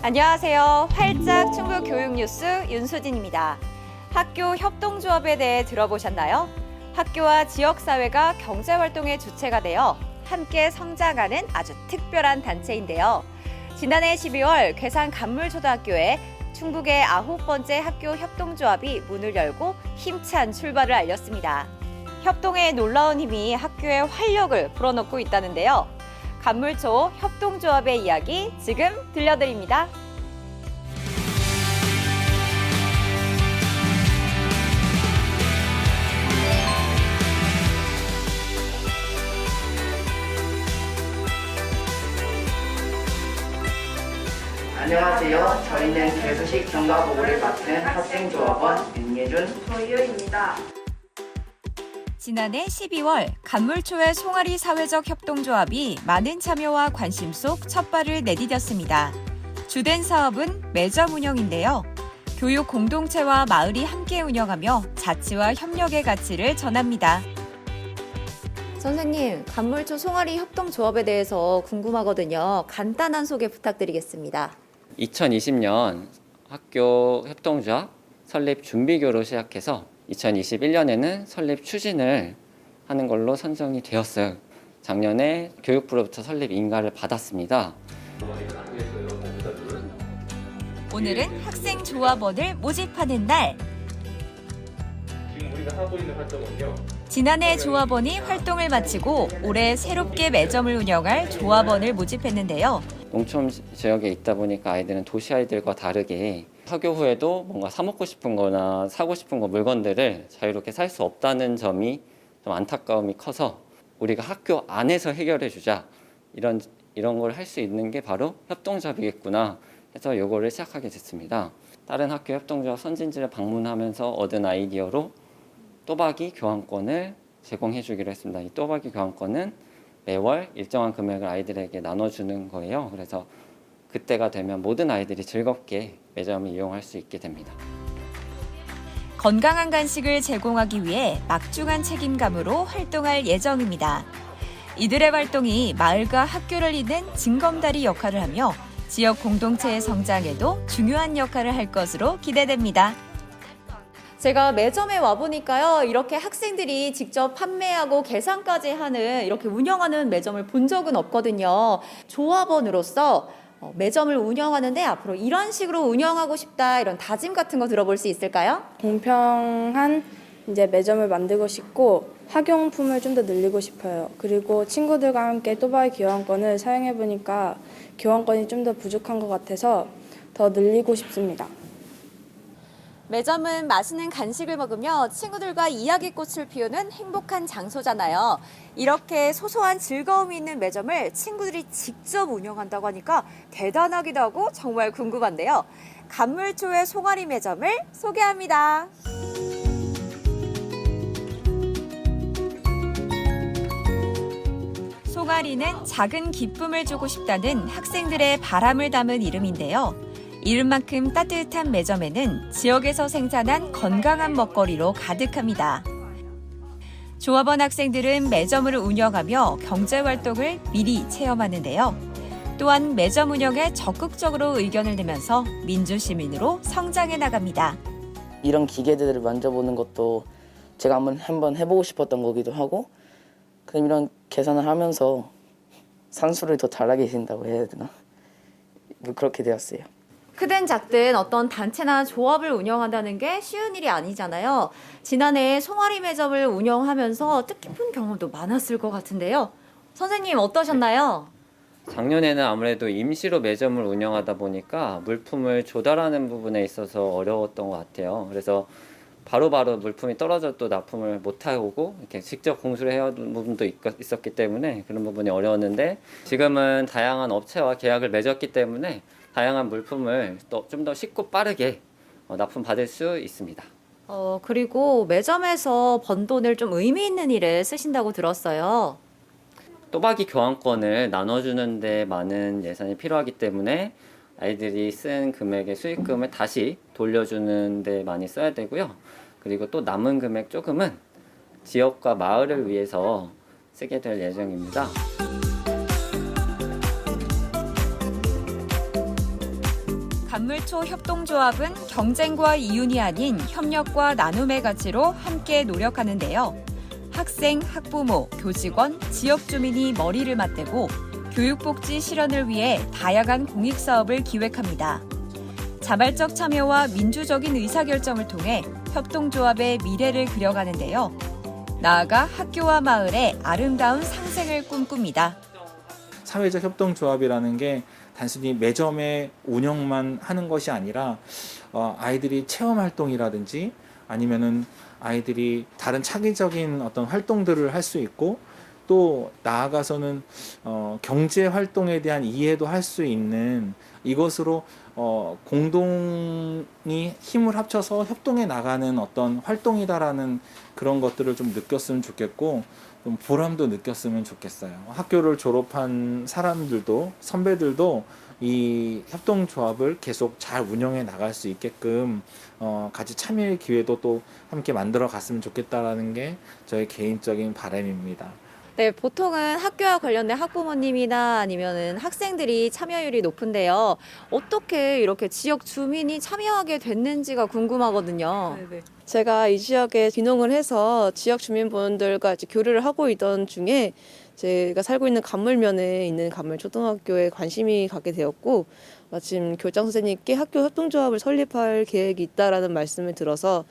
안녕하세요. 활짝 충북 교육뉴스 윤수진입니다. 학교 협동조합에 대해 들어보셨나요? 학교와 지역사회가 경제활동의 주체가 되어 함께 성장하는 아주 특별한 단체인데요. 지난해 12월 괴산 간물초등학교에 충북의 9번째 학교 협동조합이 문을 열고 힘찬 출발을 알렸습니다. 협동의 놀라운 힘이 학교의 활력을 불어넣고 있다는데요. 간물초 협동조합의 이야기 지금 들려드립니다. 안녕하세요. 저희는 개수식 경과보고를 맡은 학생조합원 윤예준, 조희유입니다. 지난해 12월 간물초의 송아리 사회적 협동조합이 많은 참여와 관심 속 첫 발을 내디뎠습니다. 주된 사업은 매점 운영인데요. 교육 공동체와 마을이 함께 운영하며 자치와 협력의 가치를 전합니다. 선생님, 간물초 송아리 협동조합에 대해서 궁금하거든요. 간단한 소개 부탁드리겠습니다. 2020년 학교 협동조합 설립 준비교로 시작해서 2021년에는 설립 추진을 하는 걸로 선정이 되었어요. 작년에 교육부로부터 설립 인가를 받았습니다. 오늘은 학생 조합원을 모집하는 날. 지금 우리가 하고 있는 활동은요. 지난해 조합원이 활동을 마치고 올해 새롭게 매점을 운영할 조합원을 모집했는데요. 농촌 지역에 있다 보니까 아이들은 도시 아이들과 다르게 학교 후에도 뭔가 사 먹고 싶은 거나 사고 싶은 거 물건들을 자유롭게 살 수 없다는 점이 좀 안타까움이 커서 우리가 학교 안에서 해결해 주자, 이런 걸 할 수 있는 게 바로 협동조합이겠구나 해서 요거를 시작하게 됐습니다. 다른 학교 협동조합 선진지를 방문하면서 얻은 아이디어로 또박이 교환권을 제공해 주기로 했습니다. 이 또박이 교환권은 매월 일정한 금액을 아이들에게 나눠주는 거예요. 그래서 그때가 되면 모든 아이들이 즐겁게 매점을 이용할 수 있게 됩니다. 건강한 간식을 제공하기 위해 막중한 책임감으로 활동할 예정입니다. 이들의 활동이 마을과 학교를 잇는 징검다리 역할을 하며 지역 공동체의 성장에도 중요한 역할을 할 것으로 기대됩니다. 제가 매점에 와보니까요, 이렇게 학생들이 직접 판매하고 계산까지 하는, 이렇게 운영하는 매점을 본 적은 없거든요. 조합원으로서 매점을 운영하는데 앞으로 이런 식으로 운영하고 싶다, 이런 다짐 같은 거 들어볼 수 있을까요? 공평한 이제 매점을 만들고 싶고 학용품을 좀 더 늘리고 싶어요. 그리고 친구들과 함께 또박이 교환권을 사용해 보니까 교환권이 좀 더 부족한 것 같아서 더 늘리고 싶습니다. 매점은 맛있는 간식을 먹으며 친구들과 이야기꽃을 피우는 행복한 장소잖아요. 이렇게 소소한 즐거움이 있는 매점을 친구들이 직접 운영한다고 하니까 대단하기도 하고 정말 궁금한데요. 간물초의 송아리 매점을 소개합니다. 송아리는 작은 기쁨을 주고 싶다는 학생들의 바람을 담은 이름인데요. 이름만큼 따뜻한 매점에는 지역에서 생산한 건강한 먹거리로 가득합니다. 조합원 학생들은 매점을 운영하며 경제활동을 미리 체험하는데요. 또한 매점 운영에 적극적으로 의견을 내면서 민주시민으로 성장해 나갑니다. 이런 기계들을 만져보는 것도 제가 한번 해보고 싶었던 거기도 하고, 그럼 이런 계산을 하면서 산수를 더 잘하게 된다고 해야 되나? 그렇게 되었어요. 크든 작든 어떤 단체나 조합을 운영한다는 게 쉬운 일이 아니잖아요. 지난해 송아리 매점을 운영하면서 뜻깊은 경험도 많았을 것 같은데요. 선생님 어떠셨나요? 작년에는 아무래도 임시로 매점을 운영하다 보니까 물품을 조달하는 부분에 있어서 어려웠던 것 같아요. 그래서 바로바로 물품이 떨어져도 납품을 못하고 이렇게 직접 공수를 해야 하는 부분도 있었기 때문에 그런 부분이 어려웠는데, 지금은 다양한 업체와 계약을 맺었기 때문에 다양한 물품을 좀 더 쉽고 빠르게 납품 받을 수 있습니다. 그리고 매점에서 번 돈을 좀 의미 있는 일에 쓰신다고 들었어요. 또박이 교환권을 나눠주는 데 많은 예산이 필요하기 때문에 아이들이 쓴 금액의 수익금을 다시 돌려주는 데 많이 써야 되고요. 그리고 또 남은 금액 조금은 지역과 마을을 위해서 쓰게 될 예정입니다. 간물초 협동조합은 경쟁과 이윤이 아닌 협력과 나눔의 가치로 함께 노력하는데요. 학생, 학부모, 교직원, 지역 주민이 머리를 맞대고 교육복지 실현을 위해 다양한 공익사업을 기획합니다. 자발적 참여와 민주적인 의사결정을 통해 협동조합의 미래를 그려가는데요. 나아가 학교와 마을의 아름다운 상생을 꿈꿉니다. 사회적 협동조합이라는 게 단순히 매점의 운영만 하는 것이 아니라 아이들이 체험활동이라든지 아니면은 아이들이 다른 창의적인 어떤 활동들을 할 수 있고 또 나아가서는 경제 활동에 대한 이해도 할 수 있는 이것으로 공동이 힘을 합쳐서 협동해 나가는 어떤 활동이다라는 그런 것들을 좀 느꼈으면 좋겠고 좀 보람도 느꼈으면 좋겠어요. 학교를 졸업한 사람들도 선배들도 이 협동조합을 계속 잘 운영해 나갈 수 있게끔 같이 참여의 기회도 또 함께 만들어 갔으면 좋겠다라는 게 저의 개인적인 바람입니다. 네, 보통은 학교와 관련된 학부모님이나 아니면은 학생들이 참여율이 높은데요. 어떻게 이렇게 지역 주민이 참여하게 됐는지가 궁금하거든요. 제가 이 지역에 귀농을 해서 지역 주민분들과 이제 교류를 하고 있던 중에 제가 살고 있는 간물면에 있는 간물초등학교에 관심이 가게 되었고 마침 교장 선생님께 학교 협동조합을 설립할 계획이 있다라는 말씀을 들어서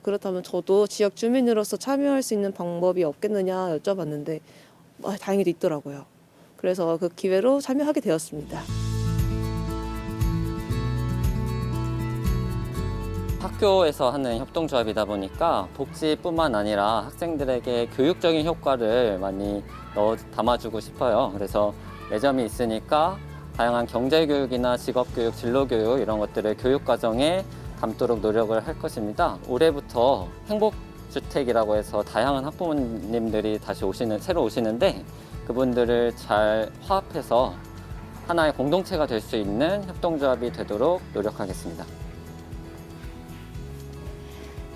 그렇다면 저도 지역 주민으로서 참여할 수 있는 방법이 없겠느냐 여쭤봤는데 다행히도 있더라고요. 그래서 그 기회로 참여하게 되었습니다. 학교에서 하는 협동조합이다 보니까 복지뿐만 아니라 학생들에게 교육적인 효과를 많이 담아주고 싶어요. 그래서 매점이 있으니까 다양한 경제교육이나 직업교육, 진로교육 이런 것들을 교육과정에 담도록 노력을 할 것입니다. 올해부터 행복주택이라고 해서 다양한 학부모님들이 새로 오시는데 그분들을 잘 화합해서 하나의 공동체가 될 수 있는 협동조합이 되도록 노력하겠습니다.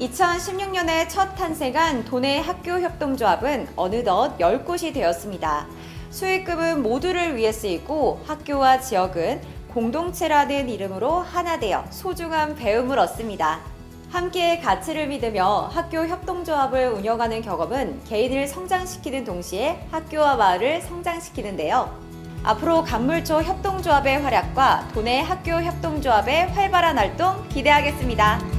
2016년에 첫 탄생한 도내 학교 협동조합은 어느덧 10곳이 되었습니다. 수익금은 모두를 위해 쓰이고 학교와 지역은 공동체라는 이름으로 하나 되어 소중한 배움을 얻습니다. 함께의 가치를 믿으며 학교 협동조합을 운영하는 경험은 개인을 성장시키는 동시에 학교와 마을을 성장시키는데요. 앞으로 간물초 협동조합의 활약과 도내 학교 협동조합의 활발한 활동 기대하겠습니다.